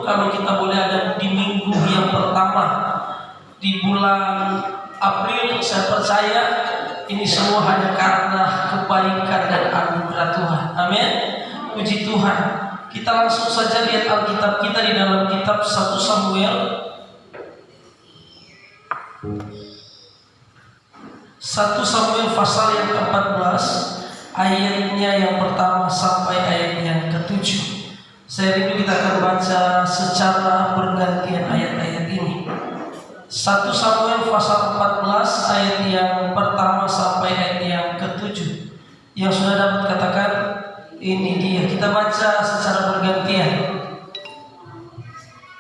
kalau kita boleh ada di minggu yang pertama di bulan April. Saya percaya ini semua hanya karena kebaikan dan anugerah Tuhan. Amin. Puji Tuhan. Kita langsung saja lihat Alkitab kita di dalam kitab 1 Samuel. 1 Samuel pasal yang ke-14, ayatnya yang pertama sampai ayat yang ke-7. Saya rindu kita akan baca secara bergantian ayat-ayat ini. 1 Samuel pasal 14 ayat yang pertama sampai ayat yang ke-7. Yang sudah dapat katakan, ini dia. Kita baca secara bergantian.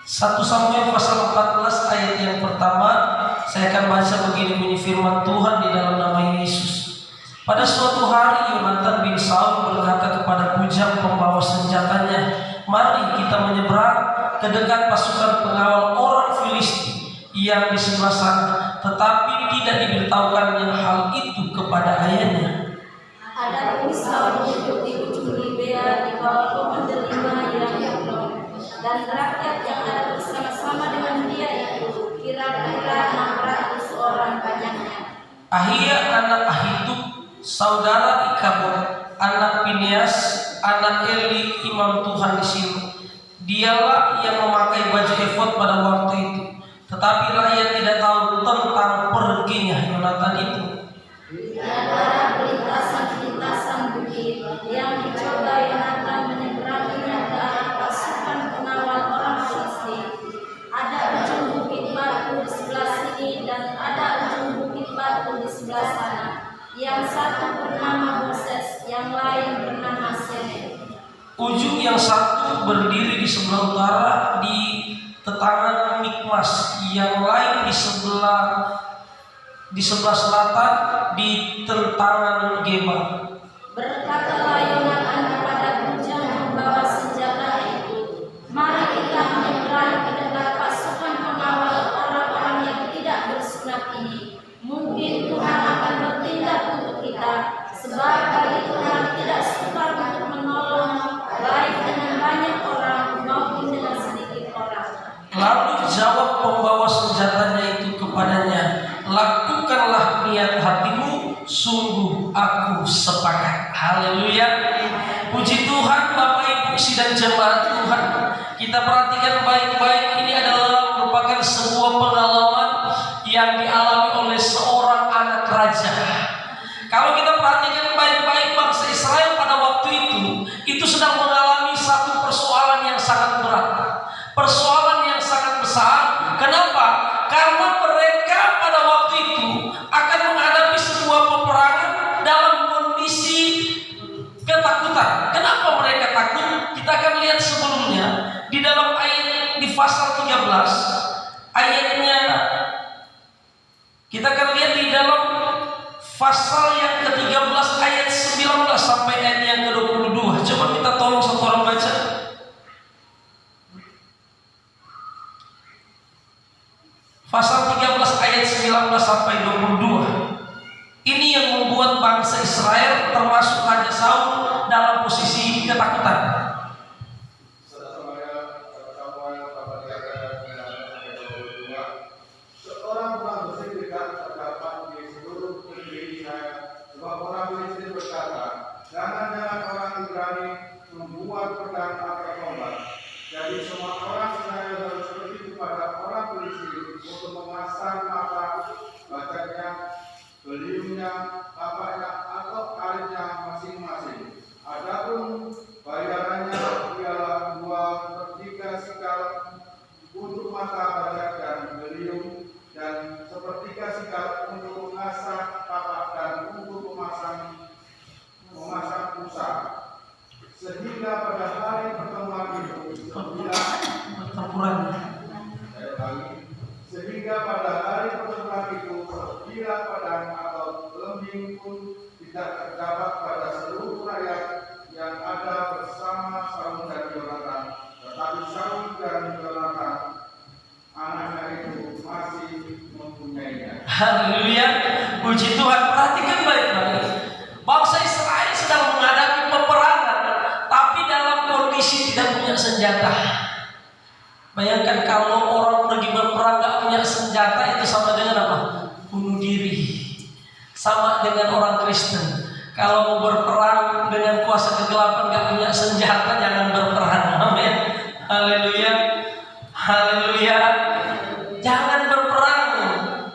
1 Samuel pasal 14 ayat yang pertama. Saya akan baca begini bunyi firman Tuhan di dalam nama Yesus. Pada suatu hari Yonatan bin Saul berkata kepada bujang pembawa senjatanya, "Mari kita menyeberang ke dekat pasukan pengawal orang Filistin yang di sebelah sana." Tetapi tidak diberitahukannya hal itu kepada ayahnya. Adapun Saul duduk di ujung Gibea di bawah pohon delima yang Hebron, dan rakyat yang ada bersama-sama dengan dia itu kira-kira 600 orang banyaknya. Ahia anak Ahitub, saudara Ikabod, anak Pinias, anak Eli, imam Tuhan di Silo. Dialah yang memakai baju efod pada waktu itu. Tetapi rakyat tidak tahu tentang perginya Yonatan itu. Di antara lintasan-lintasan bukit yang dicoba Yonatan menyeberanginya ke arah pasukan pengawal orang Filistin, ada ujung bukit batu di sebelah sini dan ada ujung bukit batu di sebelah sana. Yang satu bernama Boses, yang lain bernama Senet. Ujung yang satu berdiri di sebelah utara di tetangan Mikmas, yang lain di sebelah selatan di tentangan Geba. Berkatalah Yonatan kepada bujang membawa senjata itu, "Mari kita menyeberang ke dekat pasukan pengawal orang-orang yang tidak bersunat ini. Mungkin Tuhan akan bertindak untuk kita, sebab bagi Tuhan tidak sukar untuk menolong, baik dengan banyak orang maupun dengan sedikit orang." Lalu jawab pembawa senjatanya itu kepadanya, "Lakukanlah niat hatimu, sungguh aku sepakat." Haleluya. Puji Tuhan Bapak Ibu sidang jemaat Tuhan. Kita perhatikan baik-baik, ini adalah merupakan sebuah pengalaman yang dialami oleh seorang anak raja. Kalau kita perhatikan baik-baik, bangsa Israel pada waktu itu sedang mengalami satu persoalan yang sangat berat. Persoalan yang sangat besar. Kenapa? Karena mereka pada waktu itu akan menghadapi sebuah peperangan dalam kondisi ketakutan. Kenapa mereka takut? Kita akan lihat sebelumnya di dalam ayat di pasal 13 ayatnya. Kita akan lihat di dalam pasal yang ke-13 ayat 19 sampai ayat yang ke-22. Coba kita tolong satu orang baca. Pasal 13 ayat 19 sampai 22. Ini yang membuat bangsa Israel termasuk Raja Saul dalam posisi ketakutan. Seorang telah bersihkan terdapat di seluruh negeri Israel, sebab orang Filistin berkata, "Jangan-jangan orang Ibrani membuat pedang atau tombak." Jadi semua orang Israel harus pergi kepada orang Filistin untuk memasang mata bacanya, beliumnya, tapaknya atau aritnya masing-masing. Adapun bayarannya ialah 2/3 sikal untuk mata bacak dan belium, dan 1/3 sikal untuk mengasah tapak dan untuk memasang busa. Sehingga pada hari pertemuan itu bila pedang atau lembing pun tidak terdapat pada seluruh rakyat yang ada bersama Saul dan Yonatan, tetapi Saul dan Yonatan anaknya itu masih mempunyainya. Haleluya. Puji Tuhan. Perhatikan baik-baik. Bangsa Israel sedang menghadapi peperangan, tapi dalam kondisi tidak punya senjata. Bayangkan kalau orang pergi berperang gak punya senjata, itu sama dengan apa? Bunuh diri. Sama dengan orang Kristen. Kalau mau berperang dengan kuasa kegelapan gak punya senjata, jangan berperang. Amin. Haleluya. Haleluya. Jangan berperang.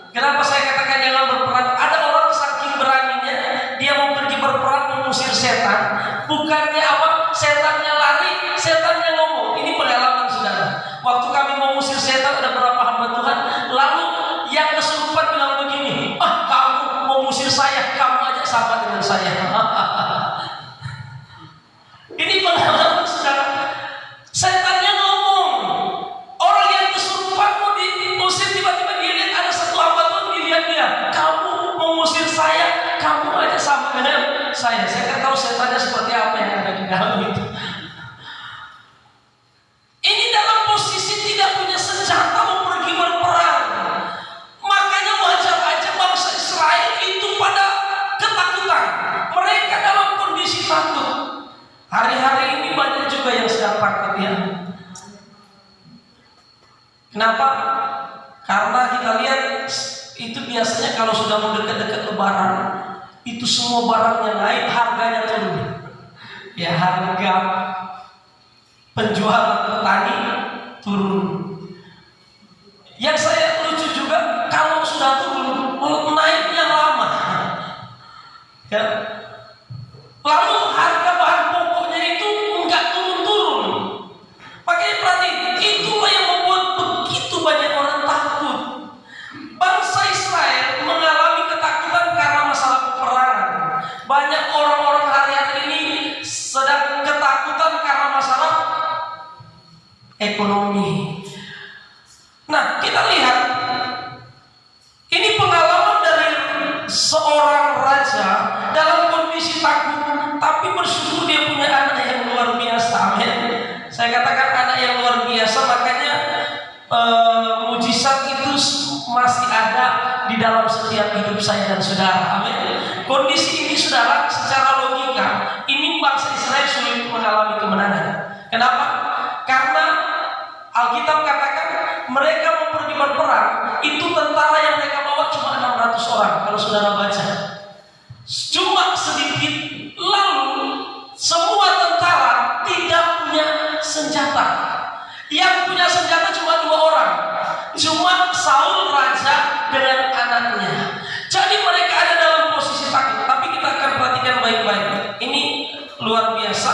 Kenapa saya katakan jangan berperang? Ada orang saking beraninya, dia mau pergi berperang mengusir setan. Bukannya apa? Setannya lari, setannya ngomong. Ini pengalaman saudara. Waktu kami mau mengusir setan, ada beberapa hamba Tuhan. Lalu yang kesurupan bilang begini, kamu mau mengusir saya, kamu aja sama dengan saya. Ini pengalaman saudara. Setannya ngomong. Orang yang kesurupan mau diusir, tiba-tiba dia lihat ada satu hamba Tuhan, dilihat dia, kamu mengusir saya, kamu aja sama dengan saya. Saya kan tahu setannya seperti apa yang ada di dalam itu. Ini dalam posisi tidak punya senjata, mau pergi berperang. Makanya wajar aja bangsa Israel itu pada ketakutan. Mereka dalam kondisi takut. Hari-hari ini banyak juga yang sedang takut ya. Kenapa? Karena kita lihat itu biasanya kalau sudah mau dekat-dekat lebaran, itu semua barangnya naik, harganya turun. Ya, harga penjualan petani turun. Yang saya lucu juga, kalau sudah turun, naiknya lama. Ya. Lalu harga bahan pokoknya itu enggak turun-turun. Makanya perhatiin, itulah yang membuat begitu banyak orang takut. Bangsa Israel mengalami ketakutan karena masalah peperangan. Banyak orang-orang hari-hari ini sedang ketakutan karena masalah ekonomi. Nah, kita lihat ini pengalaman dari seorang raja dalam kondisi takut, tapi bersyukur dia punya anak yang luar biasa. Amin. Saya katakan anak yang luar biasa, makanya mujizat itu masih ada di dalam setiap hidup saya dan saudara. Amin. Kondisi ini saudara, secara logika, ini bangsa Israel sulit mengalami kemenangan. Kenapa? Karena Alkitab katakan mereka mau pergi berperang, itu tentara yang mereka bawa cuma 600 orang. Kalau saudara baca, cuma sedikit. Lalu semua tentara tidak punya senjata. Yang punya senjata cuma 2 orang, cuma Saul raja dengan anaknya. Jadi mereka ada dalam posisi takut. Tapi kita akan perhatikan baik-baik. Ini luar biasa.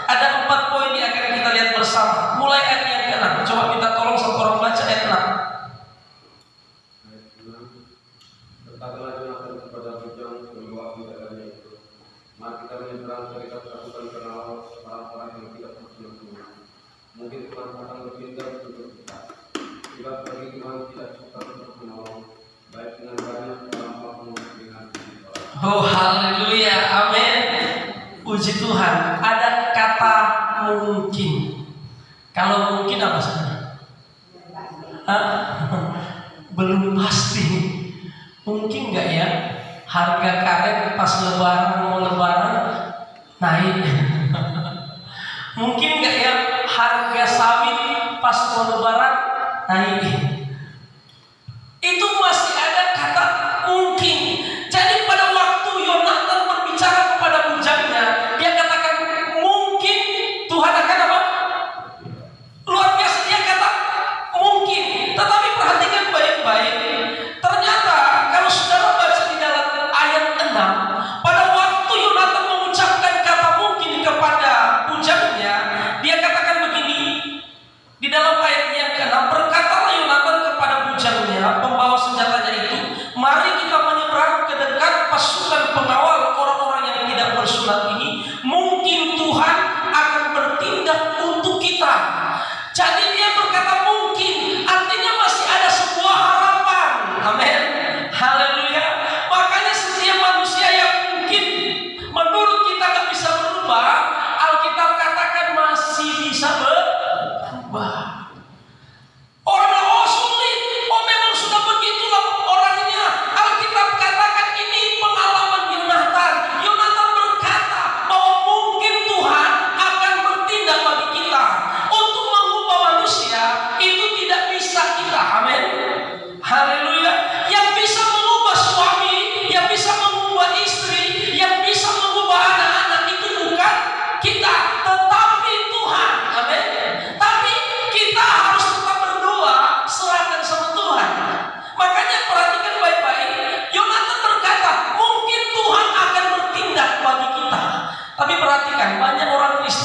Ada 4 poin yang akan kita lihat bersama. Mulai ayat yang ke-6. Coba minta tolong satu orang baca ayat 6. Berkatalah Yonatan kepada bujang membawa kendaraannya itu, mari kita menyeberang dari ketakutan karena orang-orang yang tidak berkenan. Mungkin Tuhan akan berpindah untuk kita. Jika bagi Tuhan tidak suka untuk menolong, baik dengan banyak orang maupun dengan sedikit orang. Oh haleluya, amin. Puji Tuhan. Ada kata mungkin. Kalau mungkin apa saudara? Belum pasti. Mungkin nggak ya harga karet pas lebaran mau lebaran naik? Mungkin nggak ya harga sawit pas mau lebaran naik? Itu masih ada kata mungkin. Jadi pada waktu Yonatan berbicara kepada bujangnya, dia katakan mungkin Tuhan akan apa? Luar biasa, dia kata mungkin. Tetapi perhatikan baik-baik. Ternyata kalau saudara baca di dalam ayat 6, pada waktu Yonatan mengucapkan kata mungkin kepada bujangnya, dia katakan begini. Di dalam ayat yang ke-6, berkatalah Yonatan kepada bujangnya, pembawa senjatanya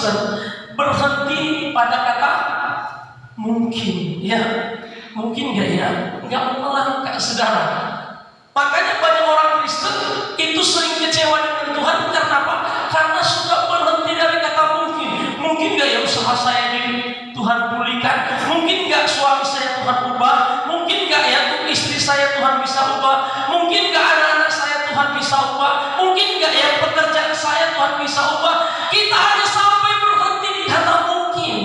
Kristen berhenti pada kata mungkin, ya mungkin nggak ya, nggak melangkah saudara. Makanya banyak orang Kristen itu sering kecewa dengan Tuhan karena apa? Karena sudah berhenti dari kata mungkin. Mungkin nggak ya usaha saya ini Tuhan pulihkan? Mungkin nggak suami saya Tuhan ubah? Mungkin nggak ya istri saya Tuhan bisa ubah? Mungkin nggak anak-anak saya Tuhan bisa ubah? Mungkin nggak ya pekerjaan saya Tuhan bisa ubah? Kita hanya sampai berhenti di kata mungkin.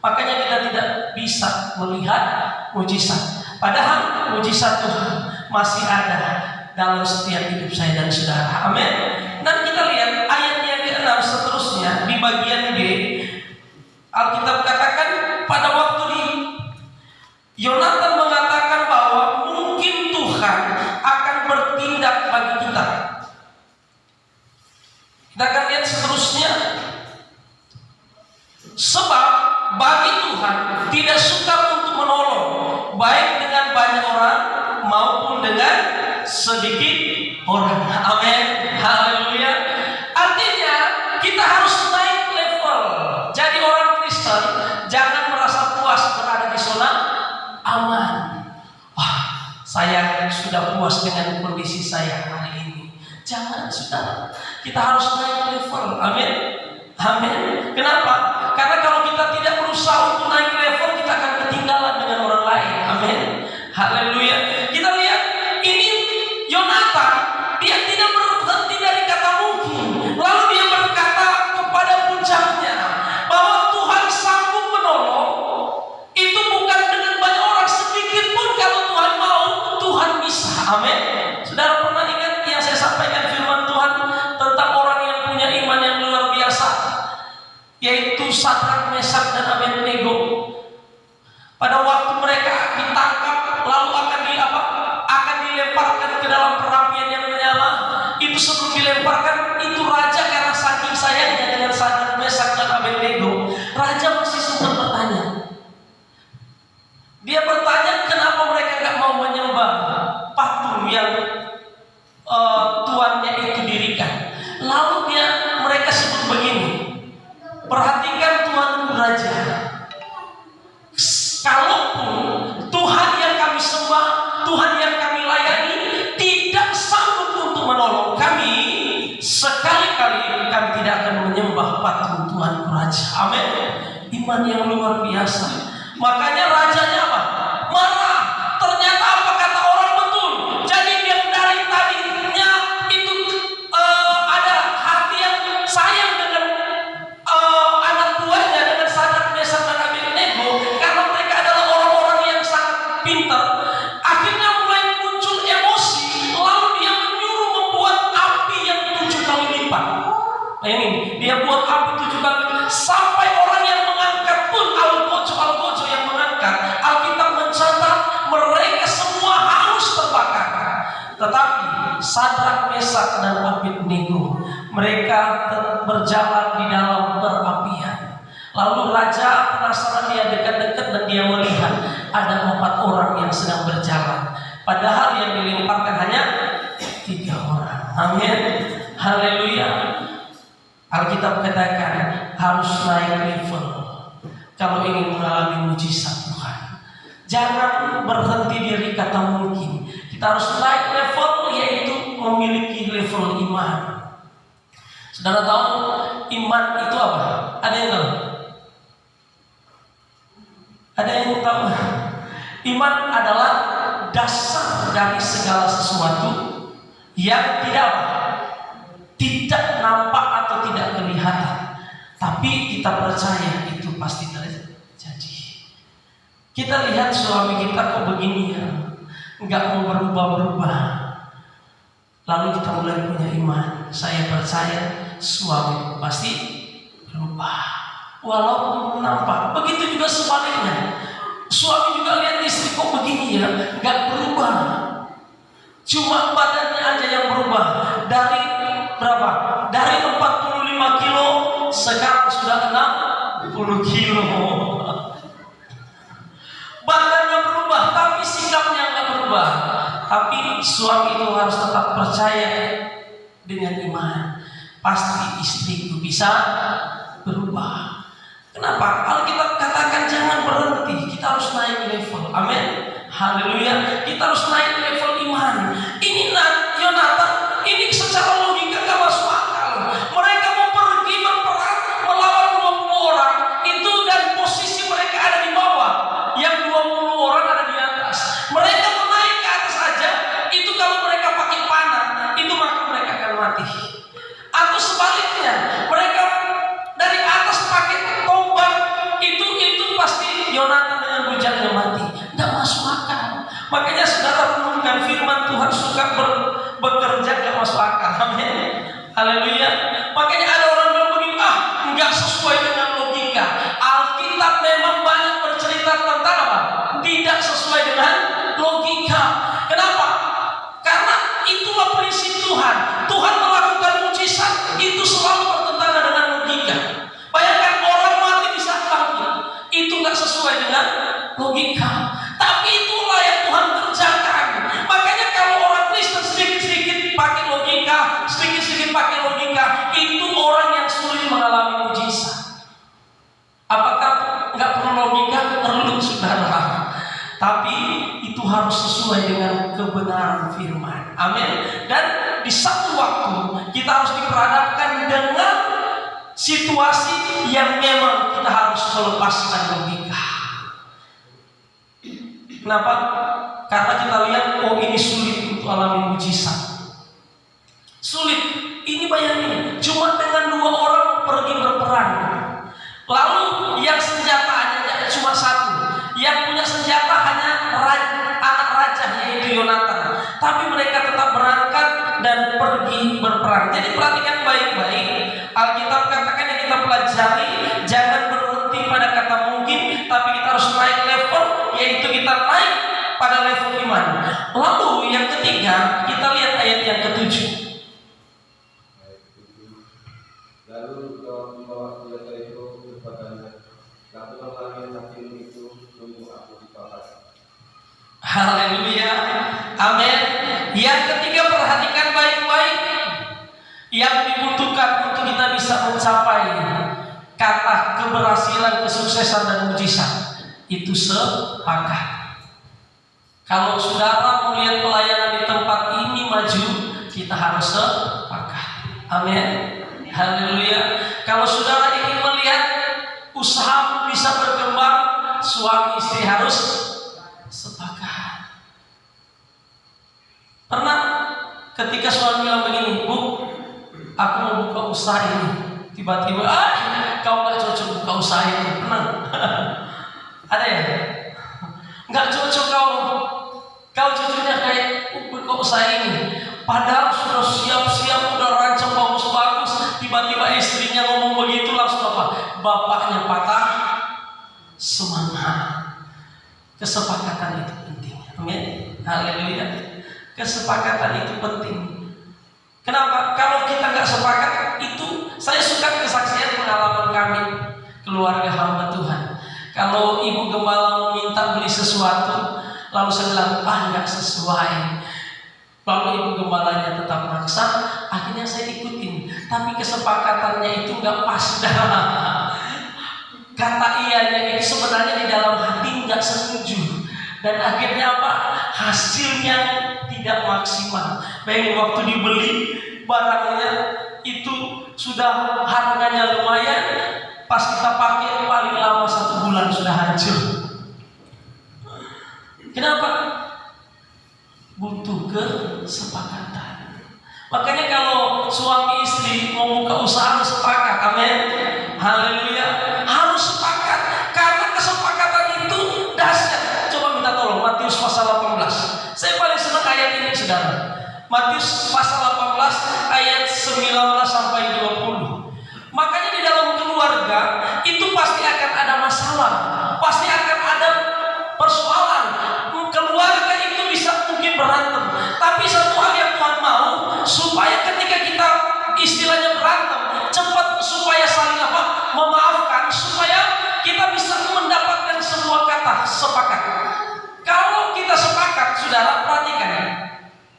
Makanya kita tidak bisa melihat mujizat. Padahal mujizat Tuhan masih ada dalam setiap hidup saya dan saudara. Amin. Dan kita lihat ayat yang ke-6 seterusnya di bagian B. Alkitab katakan pada waktu di Yonatan mengatakan bahwa mungkin Tuhan akan bertindak bagi kita. Kita akan lihat seterusnya. Sebab bagi Tuhan tidak sukar untuk menolong, baik dengan banyak orang maupun dengan sedikit orang. Amin. Haleluya. Artinya kita harus naik level. Jadi orang Kristen jangan merasa puas berada di zona aman. Wah, saya sudah puas dengan kondisi saya hari ini. Jangan, saudara. Kita harus naik level. Amin. Amin. Kenapa? Karena kalau kita tidak berusaha untuk naik level, kita akan ketinggalan dengan orang lain. Amin. Haleluya. Kita lihat ini Yonatan, dia tidak berhenti dari kata mungkin. Lalu dia berkata kepada puncaknya bahwa Tuhan sanggup menolong. Itu bukan dengan banyak orang, sedikit pun kalau Tuhan mau, Tuhan bisa. Amin. Saudara pernah ingat yang saya sampaikan firman Tuhan tentang orang yang punya iman yang luar biasa, yaitu Sadrak, Mesak dan Abednego. Pada waktu mereka ditangkap lalu akan dilemparkan ke dalam perapian yang menyala. Itu sebelum dilemparkan, itu raja karena saking sayangnya dengan Sadrak, Mesak dan Abednego, raja masih sempat bertanya. Dia bertanya kenapa mereka gak mau menyembah patung yang tuannya itu dirikan. Lalu mereka sebut begini, perhatikan tuanku raja, kalaupun Tuhan yang kami sembah, Tuhan yang kami layani tidak sanggup untuk menolong kami, sekali-kali kami tidak akan menyembah patung Tuhanku raja. Amin. Iman yang luar biasa. Makanya rajanya apa? Marah. Ternyata apa kata orang betul. Jadi yang dari tadinya itu ada hati yang sayang dengan anak buahnya, dengan Sadrak, Mesak dan Abednego, karena mereka adalah orang-orang yang sangat pintar. Akhirnya mulai muncul emosi, lalu dia menyuruh membuat api yang 7 kali lipat. Bayangin, dia buat api 7 kali lipat, sampai orang yang mengangkat pun Al-Gojo yang mengangkat. Alkitab mencatat mereka semua harus terbakar. Tetapi Sadrak, Mesak dan Abednego, mereka berjalan di dalam perapian. Lalu raja penasaran, dia dekat-dekat dan dia melihat ada 4 orang yang sedang berjalan. Padahal yang dilemparkan hanya 3 orang. Amin. Haleluya. Alkitab katakan harus naik level kalau ingin mengalami mujizat Tuhan. Jangan berhenti dari kata mungkin. Kita harus naik level, yaitu memiliki level iman. Saudara tahu iman itu apa? Ada yang tahu? Ada yang tahu? Iman adalah dasar dari segala sesuatu yang tidak nampak atau tidak kelihatan, tapi kita percaya itu pasti terjadi. Kita lihat suami kita kok begini ya, nggak mau berubah-berubah. Lalu kita mulai punya iman. Saya percaya suami pasti berubah, walaupun nampak. Begitu juga sebaliknya. Suami juga lihat istri kok begini ya, nggak berubah. Cuma badannya aja yang berubah. Dari berapa? Dari 45 kilo sekarang sudah 60 kilo. Badannya berubah, tapi sikapnya nggak berubah. Tapi suami itu harus tetap percaya dengan iman. Pasti istriku bisa berubah. Kenapa? Alkitab katakan jangan berhenti, kita harus naik level. Amin. Haleluya. Kita harus naik level iman. Ini Yonatan, ini secara logika gak masuk akal. Mereka mau pergi berperang melawan 20 orang itu, dan posisi mereka ada di bawah, yang 20 orang ada di atas. Mereka mau naik ke atas aja, itu kalau mereka pakai panah, itu maka mereka akan mati. Atau sebaliknya, mereka dari atas pakai tombak, itu pasti Yonatan dengan bujangnya mati. Tidak masuk akal. Makanya saudara renungkan firman Tuhan suka bekerja gak masuk akal. Amin. Haleluya. Makanya ada orang bilang begini, nggak sesuai dengan logika. Alkitab memang banyak bercerita tentang apa? Tidak sesuai dengan logika. Kenapa? Karena itulah prinsip Tuhan. Tuhan melakukan mujizat itu selalu bertentangan dengan logika. Bayangkan orang mati bisa bangkit, itu nggak sesuai dengan logika. Tapi itulah yang Tuhan kerjakan. Makanya kalau orang Kristen sedikit-sedikit pakai logika, sedikit-sedikit pakai logika, itu orang yang sulit mengalami mujizat. Apakah nggak perlu logika? Perlu, saudara. Tapi itu harus sesuai dengan kebenaran firman. Amin. Dan di satu waktu kita harus diperhadapkan dengan situasi yang memang kita harus melepaskan logika. Kenapa? Karena kita lihat, ini sulit untuk alami mujizat. Sulit. Ini bayangin, cuma dengan 2 orang pergi berperang. Lalu yang senjatanya cuma 1. Yang punya senjata hanya anak raja, yaitu Yonatan. Tapi mereka tetap berangkat dan pergi berperang. Jadi perhatikan baik-baik. Alkitab katakan yang kita pelajari, jangan berhenti pada kata mungkin, tapi kita harus naik level, yaitu kita naik pada level iman. Lalu yang ketiga, kita lihat ayat yang ke-7. Lalu membawa senjata itu kepadanya, lakukanlah yang hatimu itu, sungguh aku dipaksa. Haleluya. Amin. Yang ketiga, perhatikan baik-baik. Yang dibutuhkan untuk kita bisa mencapai kata keberhasilan, kesuksesan dan mujizat itu sepakat. Kalau saudara melihat pelayanan di tempat ini maju, kita harus sepakat. Amin. Haleluya. Kalau saudara ingin melihat usaha bisa berkembang, suami istri harus sepakat. Pernah ketika suami bilang begini, Bu, aku mau buka usaha ini, tiba-tiba, kau gak cocok buka usaha ini. Pernah? Ada ya? Gak cocok kau cocoknya kayak buka usaha ini. Padahal sudah siap-siap, udah rancang bagus-bagus, tiba-tiba istrinya ngomong begitu, langsung apa? Bapaknya patah semangat. Kesepakatan itu penting. Amin. Haleluya. Kesepakatan itu penting. Kenapa? Kalau kita nggak sepakat, itu saya suka kesaksian pengalaman kami keluarga hamba Tuhan. Kalau ibu gembala meminta beli sesuatu, lalu saya bilang, nggak sesuai. Lalu ibu gembalanya tetap maksa, akhirnya saya ikutin. Tapi kesepakatannya itu nggak pas. Kata iyanya itu sebenarnya di dalam hati nggak setuju. Dan akhirnya apa? Hasilnya tidak maksimal. Bayangin waktu dibeli barangnya itu sudah harganya lumayan, pas kita pakai paling lama 1 bulan sudah hancur. Kenapa? Butuh kesepakatan. Makanya kalau suami istri mau buka usaha harus sepakat. Amin. Haleluya. Harus sepakat. Karena kesepakatan itu dahsyat. Coba minta tolong Matius pasal 18. Saya paling senang ayat ini, saudara. Matius pasal 18 ayat 19 sampai 20. Makanya di dalam keluarga itu pasti akan ada masalah, pasti akan ada persoalan. Keluarga itu bisa mungkin berantem, tapi satu hal yang Tuhan mau, supaya ketika kita istilahnya berantem cepat, supaya saling memaafkan, supaya kita bisa mendapatkan sebuah kata sepakat. Kalau kita sepakat, saudara perhatikan ya.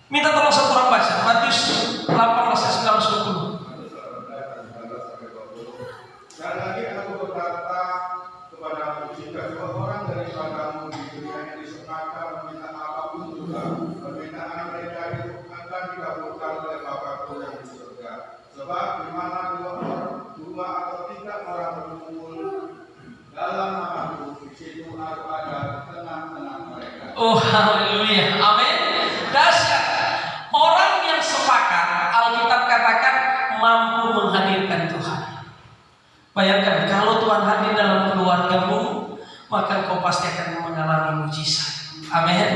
Minta tolong satu orang baca Matius 18 ayat 19 20. Dan Haleluya. Amin. Dahsyat. Orang yang sepakat, Alkitab katakan mampu menghadirkan Tuhan. Bayangkan kalau Tuhan hadir dalam keluargamu, maka kau pasti akan mengalami mujizat. Amin.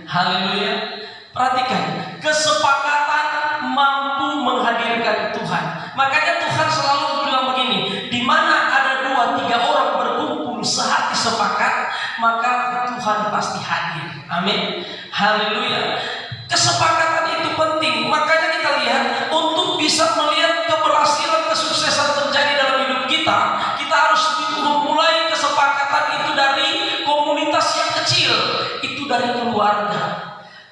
Haleluya. Perhatikan, kesepakatan mampu menghadirkan Tuhan. Makanya Tuhan selalu bilang begini, di mana ada 2-3 orang berkumpul sehati sepakat, maka Tuhan pasti hadir. Amin. Haleluya. Kesepakatan itu penting. Makanya kita lihat, untuk bisa melihat keberhasilan, kesuksesan terjadi dalam hidup kita, kita harus memulai kesepakatan itu dari komunitas yang kecil, itu dari keluarga.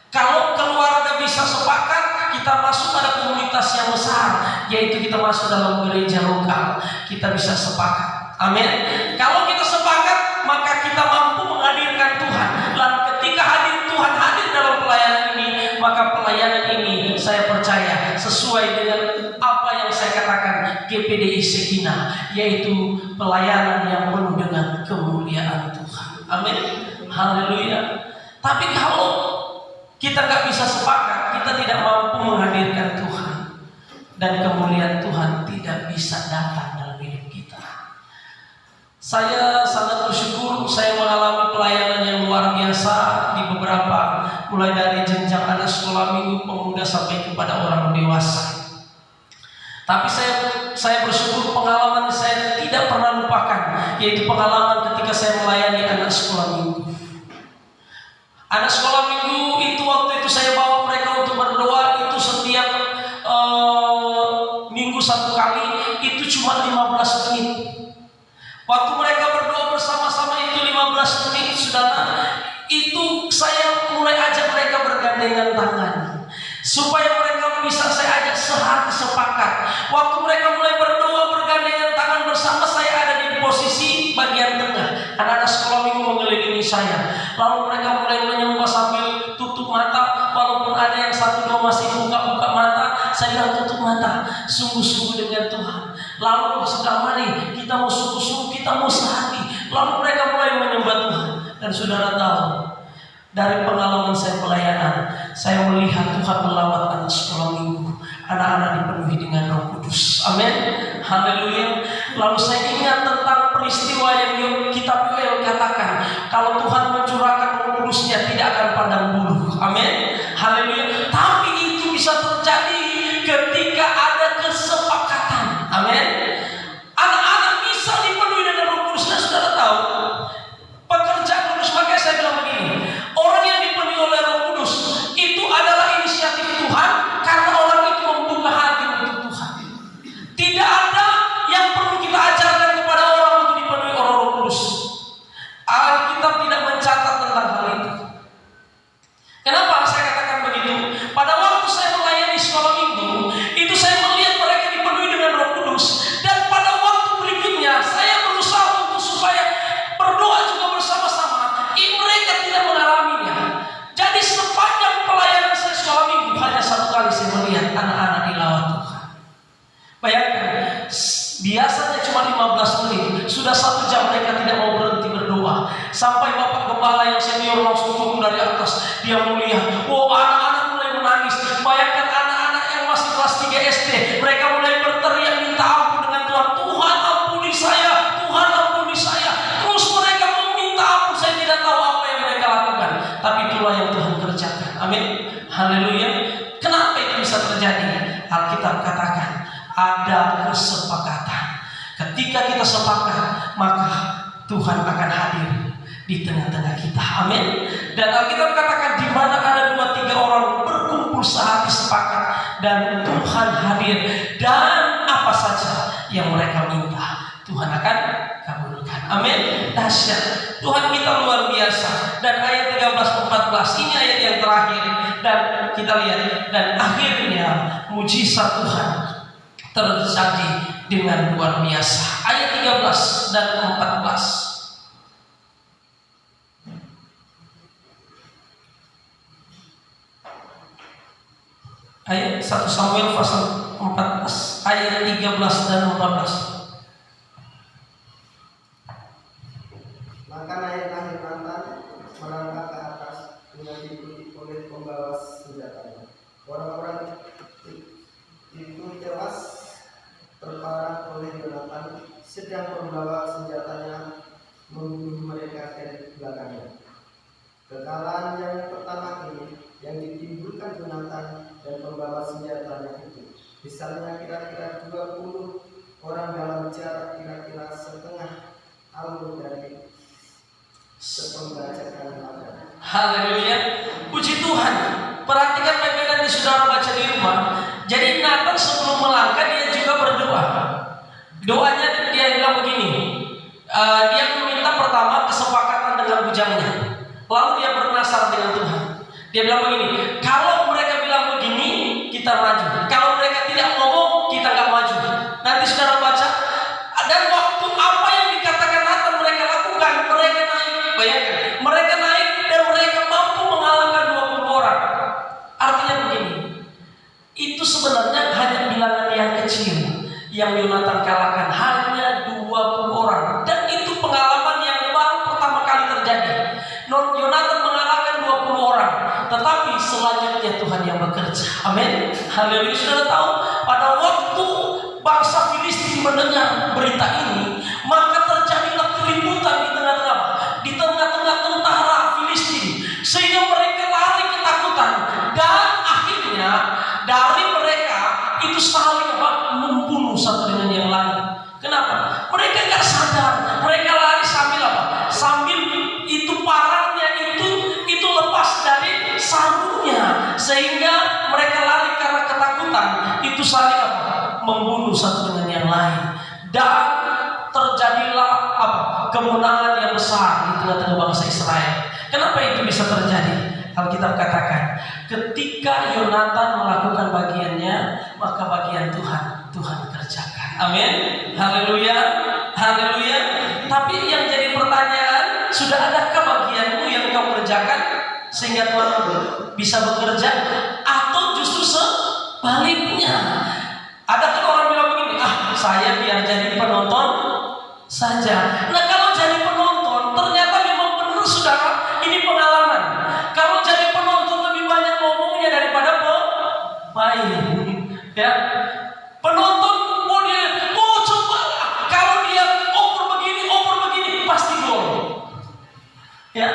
Kalau keluarga bisa sepakat, kita masuk pada komunitas yang besar, yaitu kita masuk dalam gereja lokal, kita bisa sepakat. Amin. Kalau kita sepakat, maka kita mampu menghadirkan Tuhan. Dan ketika Tuhan hadir dalam pelayanan ini, maka pelayanan ini saya percaya sesuai dengan apa yang saya katakan GPDI Sekina, yaitu pelayanan yang penuh dengan kemuliaan Tuhan. Amin. Haleluya. Tapi kalau kita nggak bisa sepakat, kita tidak mampu menghadirkan Tuhan, dan kemuliaan Tuhan tidak bisa datang dalam hidup kita. Saya sangat bersyukur saya mengalami pelayanan yang luar biasa di beberapa, mulai dari jenjang anak sekolah minggu, pemuda sampai kepada orang dewasa. Tapi saya bersyukur pengalaman saya tidak pernah lupakan, yaitu pengalaman ketika saya melayani anak sekolah minggu. Anak sekolah minggu itu, waktu itu saya bawa mereka untuk berdoa, itu setiap minggu 1 kali, itu cuma 15 menit. Waktu mereka berdoa bersama-sama itu 15 menit, saudara, itu saya mulai ajak mereka bergandengan tangan, supaya mereka bisa saya ajak sehati sepakat. Waktu mereka mulai berdoa bergandengan tangan bersama, saya ada di posisi bagian tengah. Anak-anak sekolah minggu mengelilingi saya, lalu mereka mulai menyembah sambil tutup mata. Walaupun ada yang 1-2 masih buka-buka mata, saya bilang tutup mata, sungguh-sungguh dengan Tuhan. Lalu sudah, mari kita mau sungguh-sungguh, kita mau sehati. Lalu mereka mulai menyembah Tuhan. Dan saudara tahu, dari pengalaman saya pelayanan, saya melihat Tuhan melawat anak sekolah minggu. Anak-anak dipenuhi dengan Roh Kudus. Amin. Haleluya. Lalu saya ingat tentang peristiwa yang kitab Yoel katakan, kalau Tuhan mencurahkan Roh Kudusnya tidak akan padam bulu. Amin. Haleluya. Tapi itu bisa terjadi ketika ada kesepakatan. Amin. Anak-anak bisa dipenuhi dengan Roh Kudus. Dan saudara tahu, pekerjaan kudus, makanya saya bilang begini, orang yang dipenuhi oleh Roh Kudus itu adalah inisiatif Tuhan, karena orang itu membuka hati untuk Tuhan. Tidak ada yang perlu kita ajarkan kepada orang untuk dipenuhi oleh Roh Kudus. Alkitab tidak mencatat tentang hal itu. Kenapa saya katakan begitu? Pada waktu saya melayani sekolah minggu, itu saya melihat mereka dipenuhi dengan Roh Kudus. Dan pada waktu berikutnya, saya berusaha untuk supaya berdoa juga bersama-sama. Mereka tidak mengalaminya. Jadi sepanjang pelayanan saya sekolah minggu, hanya 1 kali saya melihat anak-anak dilawat Tuhan. Bayangkan, biasanya cuma 15 menit, sudah 1 jam mereka tidak mau berhenti berdoa. Sampai Bapak Gembala yang senior langsung turun dari atas, dia melihat, wow, anak-anak mulai menangis. Bayangkan anak-anak yang masih kelas 3 SD, mereka mulai berteriak minta ampun dengan Tuhan. Tuhan ampuni saya, Tuhan ampuni saya. Terus mereka mau minta ampun, saya tidak tahu apa yang mereka lakukan. Tapi itulah yang Tuhan kerjakan. Amin. Haleluya. Kenapa itu bisa terjadi? Alkitab katakan ada kesepakatan. Ketika kita sepakat, maka Tuhan akan hadir di tengah-tengah kita. Amin. Dan Alkitab katakan di mana ada 2-3 orang berkumpul sehati sepakat, dan Tuhan hadir, dan apa saja yang mereka minta Tuhan akan kabulkan. Amin. Dahsyat. Tuhan kita luar biasa. Dan ayat 13-14 ini ayat yang terakhir, dan kita lihat, dan akhirnya mujizat Tuhan terjadi dengan luar biasa. Ayat 13 dan 14. Ayat 1 Samuel pasal 14 ayat 13 dan 14. Maka naiklah Yonatan merangkak ke atas Orang-orang itu tewas terparah oleh Yonatan, sedang pembawa senjatanya membunuh mereka dari belakangnya. Kekalahan yang pertama ini yang ditimbulkan Yonatan dan pembawa senjatanya itu, misalnya kira-kira 20 orang dalam jarak kira-kira setengah alur dari sepembacakan mata. Haleluya, puji Tuhan. Perhatikan baik-baik nanti saudara baca di rumah. Jadi Nathan sebelum melangkah dia juga berdoa. Doanya dia bilang begini. Dia meminta pertama kesepakatan dengan bujangnya. Lalu dia bernasar dengan Tuhan. Dia bilang begini, kalau mereka bilang begini, kita maju. Kalau mereka tidak ngomong, kita nggak maju. Nanti saudara baca. Dan waktu apa yang dikatakan Nathan mereka lakukan, mereka naik. Bayangkan, mereka naik dan mereka mampu mengalahkan 20 orang. Artinya begini, itu sebenarnya hanya bilangan yang kecil yang Yonatan kalahkan, hanya 20 orang. Dan itu pengalaman yang baru pertama kali terjadi. Yonatan mengalahkan 20 orang, tetapi selanjutnya Tuhan yang bekerja. Amin. Haleluya. Saudara tahu, pada waktu bangsa Filistin mendengar berita ini, maka terjadilah keributan di tengah-tengah tentara Filistin, sehingga mereka lari ketakutan, dan akhirnya dari mereka itu saling membunuh satu dengan yang lain. Kenapa? Mereka nggak sadar, mereka lari sambil apa? Sambil itu parangnya itu lepas dari sarungnya, sehingga mereka lari karena ketakutan, itu saling apa? Membunuh satu dengan yang lain, dan terjadilah apa? Kemenangan yang besar di tengah-tengah bangsa Israel. Kenapa itu bisa terjadi? Alkitab katakan, ketika Yonatan melakukan bagiannya, maka bagian Tuhan kerjakan. Amin. Haleluya. Haleluya. Tapi yang jadi pertanyaan, sudah adakah bagianmu yang kau kerjakan sehingga Tuhan bisa bekerja, atau justru sebaliknya? Adakah orang bilang begini, saya biar jadi penonton saja. Nah, kalau jadi penonton, ternyata memang benar saudara, ini pengalaman. Kalau jadi penonton lebih banyak ngomongnya daripada pemain. Ya, penonton coba kalau dia oper begini pasti gol. Ya,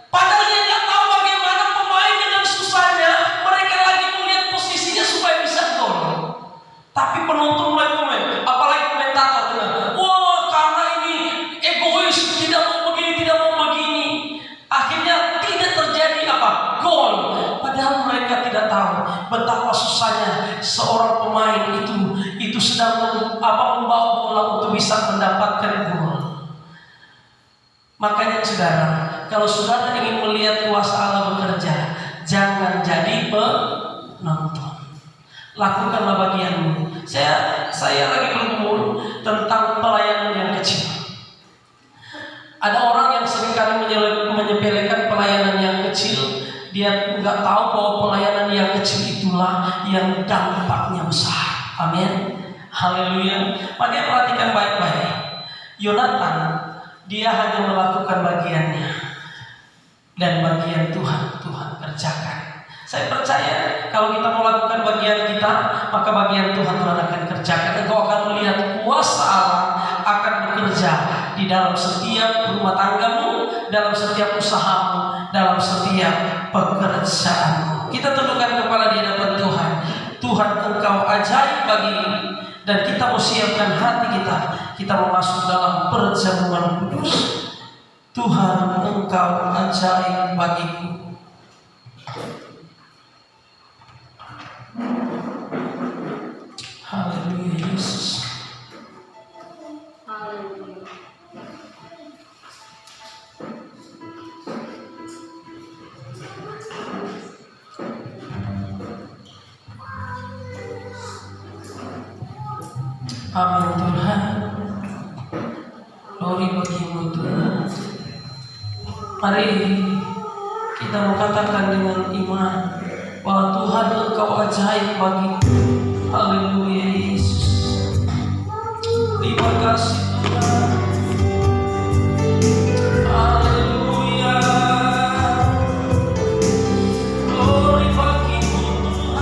padahal dia nggak tahu bagaimana pemain dengan susahnya mereka lagi melihat posisinya supaya bisa gol. Tapi penonton mulai komen, apalagi komentator bilang, wah karena ini egois, tidak mau begini. Akhirnya tidak terjadi apa? Gol. Padahal mereka tidak tahu betapa susahnya seorang pemain itu sedang membawa bola untuk bisa mendapatkan gol. Makanya saudara, kalau saudara ingin melihat kuasa Allah bekerja, jangan jadi penonton. Lakukanlah bagianmu. Saya lagi bergumul tentang pelayanan yang kecil. Ada orang yang seringkali menyepelekan pelayanan yang kecil. Dia nggak tahu bahwa pelayanan yang kecil itulah yang dampaknya besar. Amin. Haleluya. Makanya perhatikan baik-baik. Yonatan, dia hanya melakukan bagiannya, dan bagian Tuhan kerjakan. Saya percaya kalau kita melakukan bagian kita, maka bagian Tuhan akan kerjakan. Engkau akan melihat kuasa Allah akan bekerja di dalam setiap rumah tanggamu, dalam setiap usahamu, dalam setiap pekerjaanmu. Kita tundukkan kepala di hadapan Tuhan. Tuhan, Engkau ajaib bagi ini, dan kita mau siapkan hati kita. Kita mau masuk dalam perjamuan kudus. Tuhan, Engkau ajaib bagiku. Haleluya Yesus. Haleluya. Amin Tuhan. Glory bagi-Mu Tuhan. Mari kita mengatakan dengan iman bahwa Tuhan Engkau ajaib bagiku. Haleluya Yesus. Terima kasih Tuhan. Haleluya. Glory bagi-Mu Tuhan.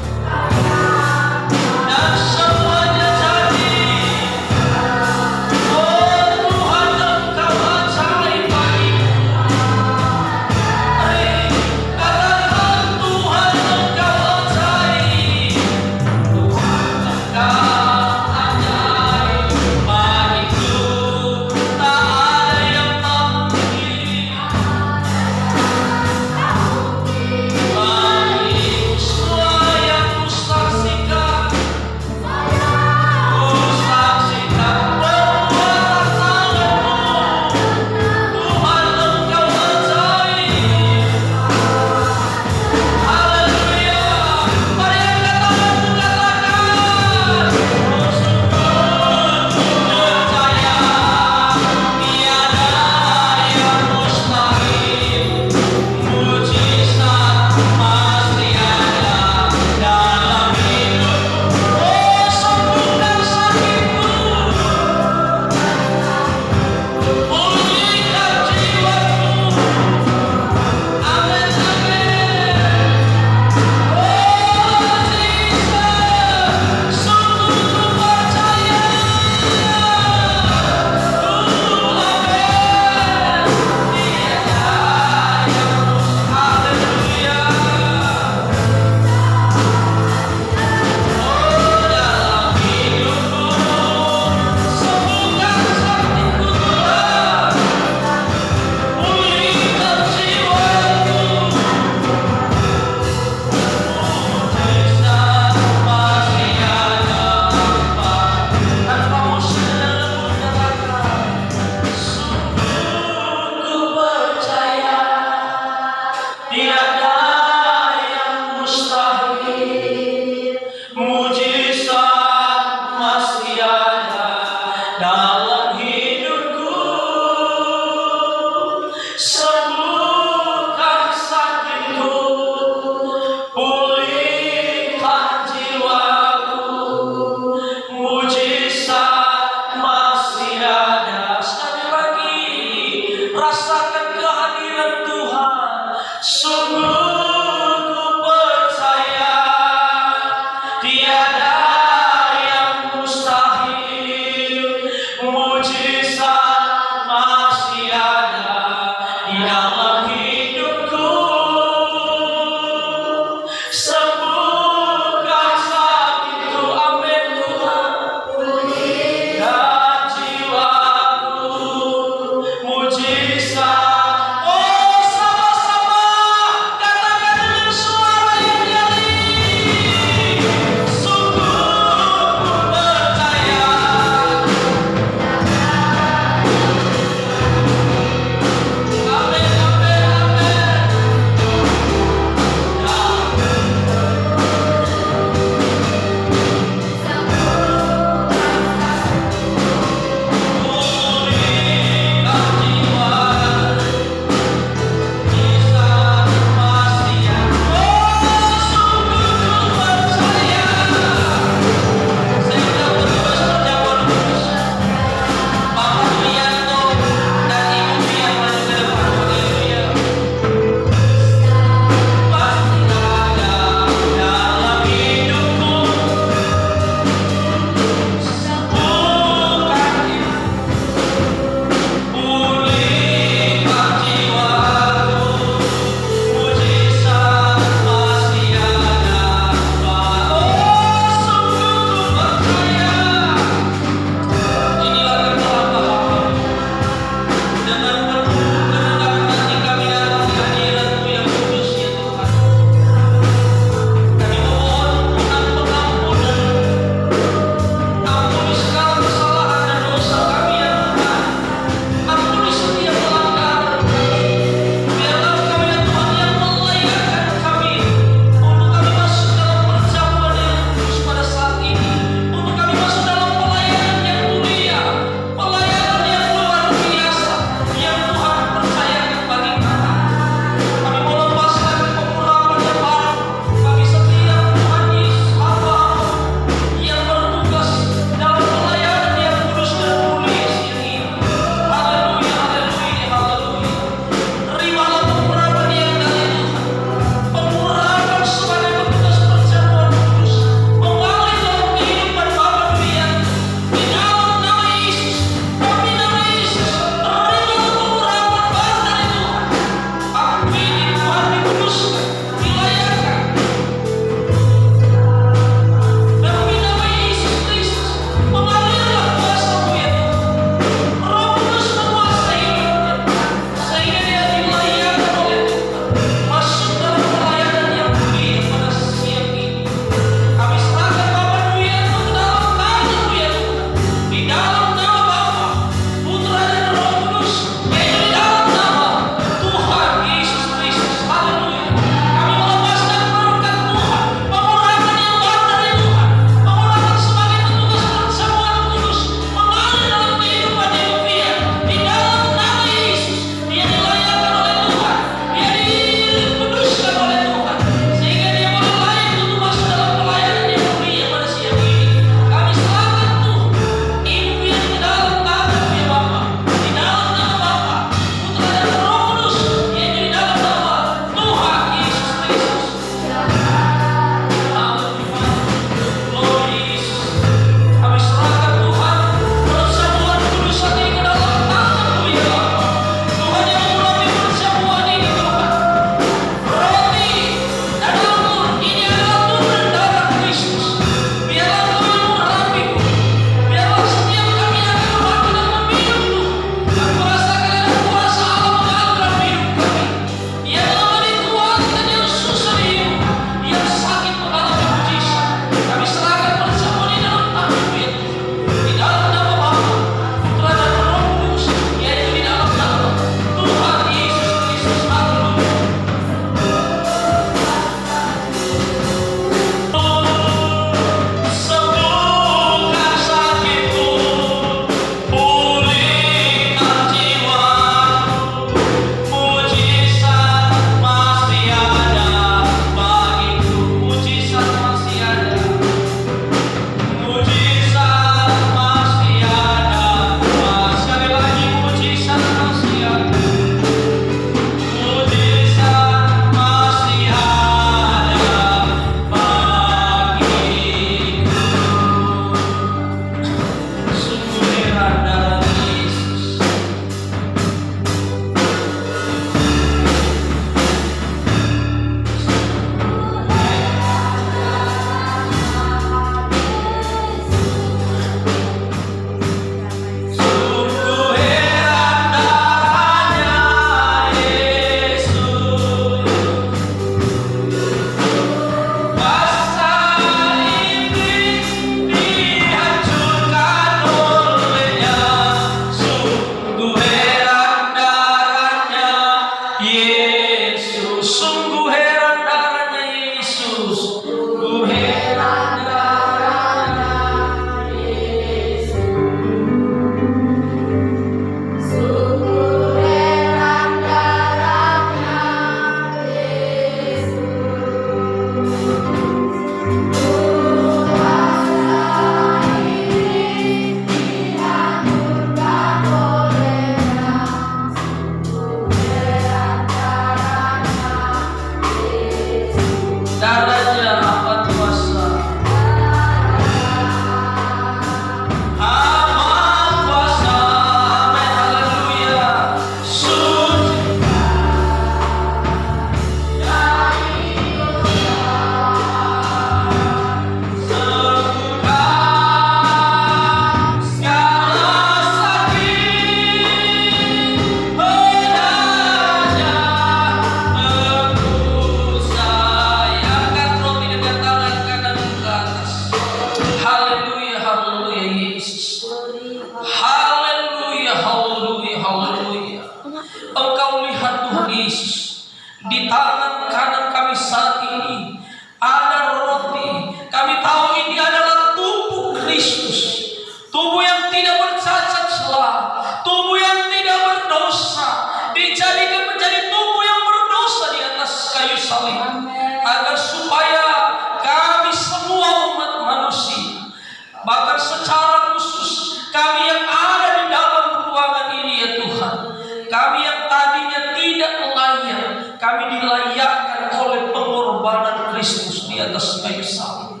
kayu salib.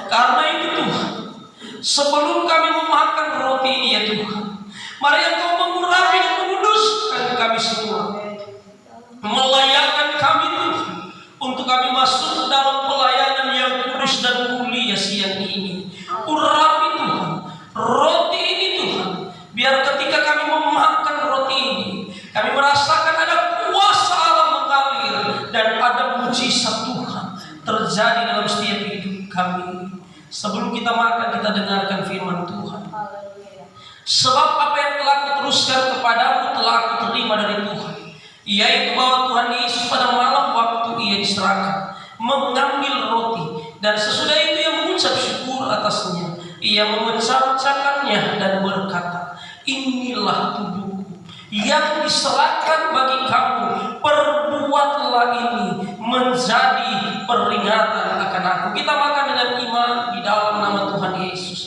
Karena itu Tuhan, sebelum kami memakan roti ini ya Tuhan, mari Engkau mengurapi dan menguduskan kami semua, melayakkan kami Tuhan, untuk kami masuk dalam pelayanan yang kudus dan mulia siang ini. Urapi Tuhan roti ini Tuhan, biar ketika kami memakan roti ini, kami merasakan ada kuasa Allah mengalir dan ada mujizat Tuhan terjadi dalam setiap hidup kami. Sebelum kita makan, kita dengarkan firman Tuhan. Sebab apa yang telah kuteruskan kepadamu telah aku terima dari Tuhan, yaitu bahwa Tuhan Yesus pada malam waktu ia diserahkan mengambil roti, dan sesudah itu ia mengucap syukur atasnya, ia memecah-mecahkannya dan berkata, inilah tubuhku yang diserahkan bagi kamu, perbuatlah ini menjadi peringatan akan aku. Kita makan dengan iman di dalam nama Tuhan Yesus.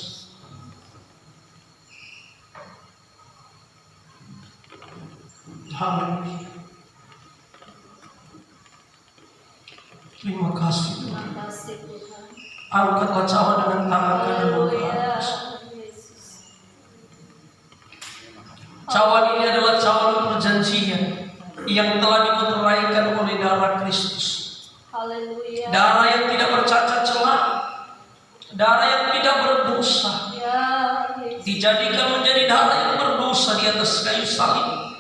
Haleluya. Terima kasih Tuhan. Angkatlah cawan dengan tangan kanan ke atas. Cawan ini adalah cawan perjanjian yang telah dimeteraikan oleh darah Kristus. Haleluya. Darah yang tidak bercacat celah, darah yang tidak berdosa, dijadikan menjadi darah yang berdosa di atas kayu salib,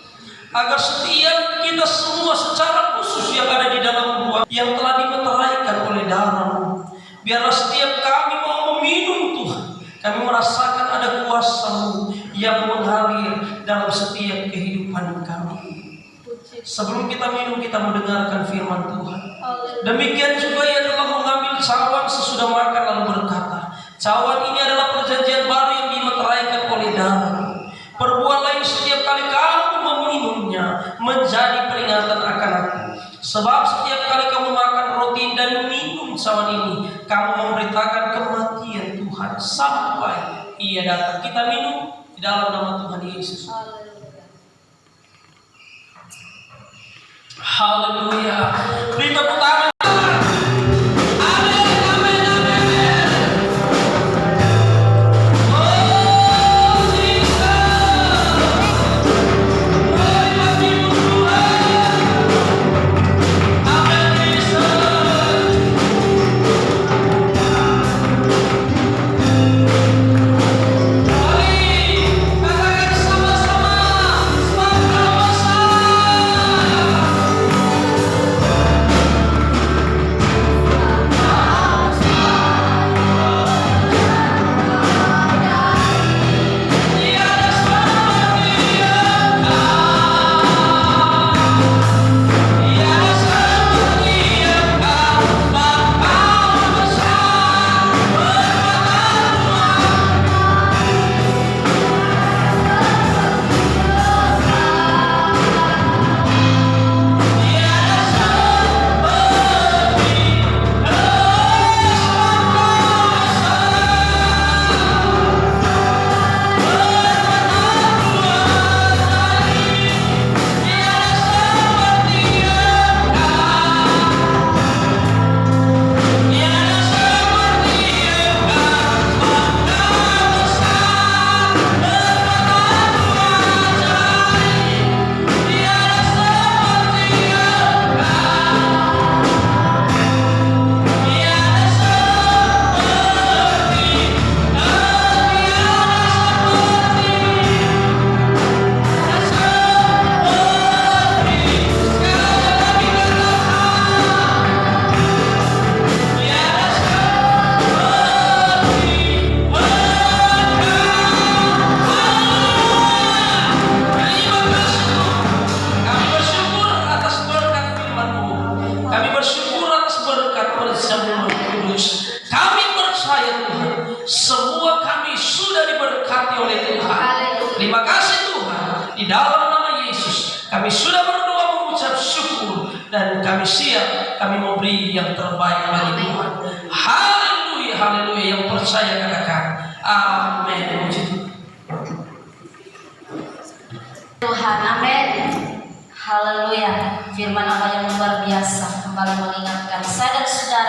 agar setiap kita semua secara khusus yang ada di dalam ruang yang telah dimeteraikan oleh darah-Mu, biarlah setiap kami mau meminum Tuhan, kami merasakan ada kuasa-Mu yang mengalir dalam setiap kehidupan kami. Sebelum kita minum, kita mendengarkan firman Tuhan. Demikian juga ia telah mengambil cawan sesudah makan lalu berkata, cawan ini adalah perjanjian baru yang dimeteraikan oleh darah. Perbuatlah ini setiap kali kamu meminumnya menjadi peringatan akan aku. Sebab setiap kali kamu makan roti dan minum cawan ini, kamu memberitakan kematian Tuhan sampai ia datang. Kita minum di dalam nama Tuhan Yesus. Haleluya. Beri tepuk tangan. Terima kasih Tuhan, di dalam nama Yesus kami sudah berdoa mengucap syukur, dan kami siap, kami memberi yang terbaik bagi Tuhan. Haleluya, haleluya. Yang percaya katakan amin. Tuhan, amin. Haleluya. Firman Allah yang luar biasa kembali mengingatkan saya dan saudara